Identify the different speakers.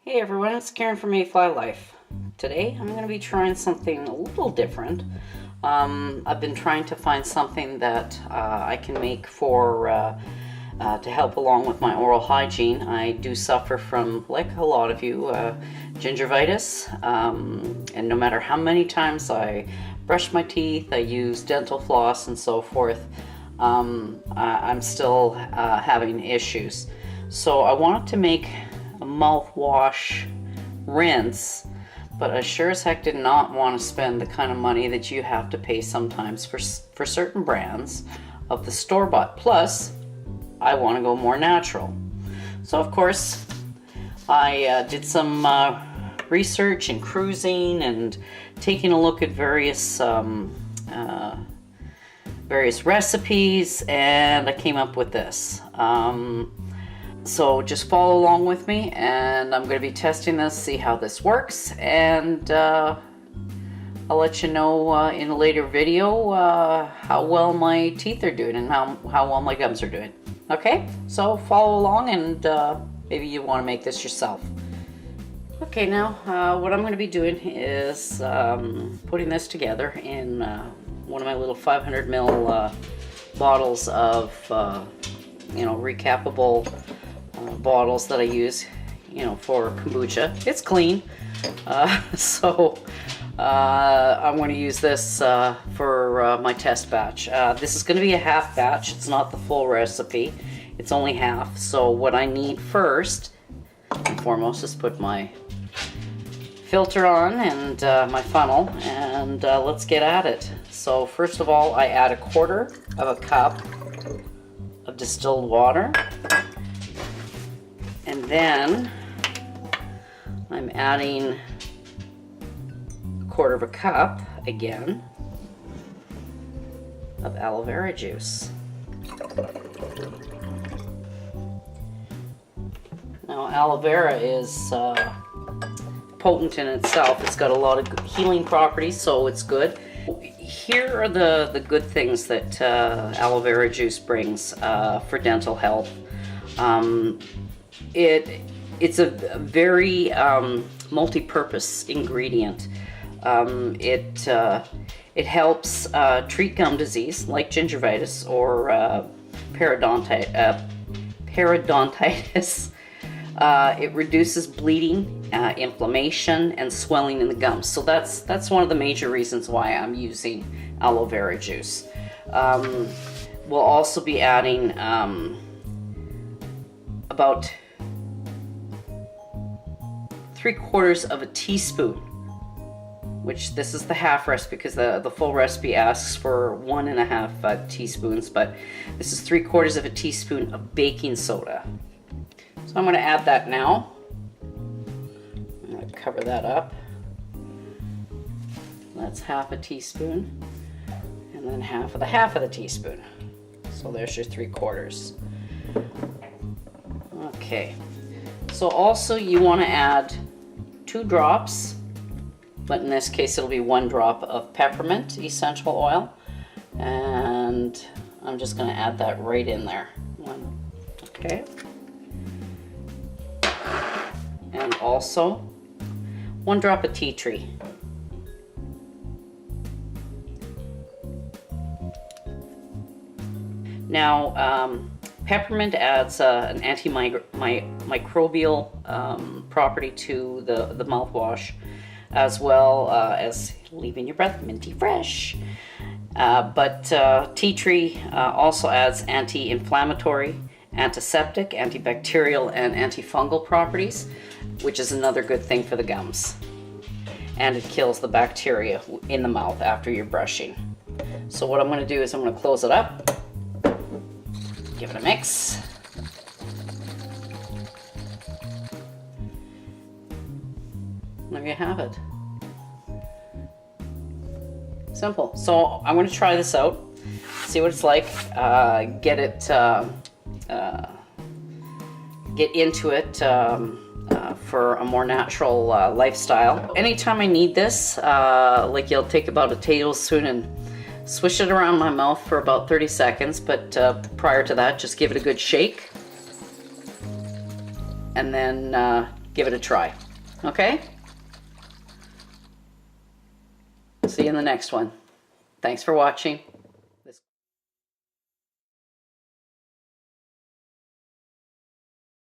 Speaker 1: Hey everyone, it's Karen from Mayfly Life. Today I'm going to be trying something a little different. I've been trying to find something that I can make for to help along with my oral hygiene. I do suffer from, like a lot of you, gingivitis, and no matter how many times I brush my teeth, I use dental floss and so forth, I'm still having issues. So I wanted to make a mouthwash rinse, but I sure as heck did not want to spend the kind of money that you have to pay sometimes for certain brands of the store-bought. Plus, I want to go more natural. So of course, I did some research and cruising and taking a look at various recipes, and I came up with this. So just follow along with me, and I'm going to be testing this, see how this works, and I'll let you know in a later video how well my teeth are doing and how well my gums are doing. Okay, so follow along, and maybe you want to make this yourself. Okay, now what I'm going to be doing is putting this together in one of my little 500 ml bottles of recapable bottles that I use, for kombucha. It's clean, so I'm going to use this for my test batch. This is going to be a half batch. It's not the full recipe. It's only half. So what I need first and foremost is put my filter on and my funnel, and let's get at it. So first of all, I add 1/4 of a cup of distilled water. And then I'm adding 1/4 of a cup again of aloe vera juice. Now aloe vera is potent in itself. It's got a lot of healing properties, so it's good. Here are the good things that aloe vera juice brings for dental health. It's a very multi-purpose ingredient. It helps treat gum disease like gingivitis or periodontitis. It reduces bleeding, inflammation, and swelling in the gums. So that's one of the major reasons why I'm using aloe vera juice. We'll also be adding about 3/4 of a teaspoon, which this is the half recipe because the full recipe asks for 1.5 teaspoons, but this is 3/4 of a teaspoon of baking soda. So I'm going to add that now. I'm going to cover that up. That's 1/2 teaspoon, and then half of the teaspoon. So there's your 3/4. Okay. So also you want to add 2 drops, but in this case it'll be 1 drop of peppermint essential oil, and I'm just going to add that right in there. Okay. And also 1 drop of tea tree. Now, peppermint adds an antimicrobial property to the mouthwash, as well as leaving your breath minty fresh. But tea tree also adds anti-inflammatory, antiseptic, antibacterial, and antifungal properties, which is another good thing for the gums. And it kills the bacteria in the mouth after you're brushing. So what I'm going to do is I'm going to close it up, give it a mix. There you have it. Simple. So I'm going to try this out, see what it's like, get into it for a more natural lifestyle. Anytime I need this, like you'll take about a tablespoon and swish it around my mouth for about 30 seconds, but prior to that, just give it a good shake. And then give it a try. Okay? See you in the next one. Thanks for watching.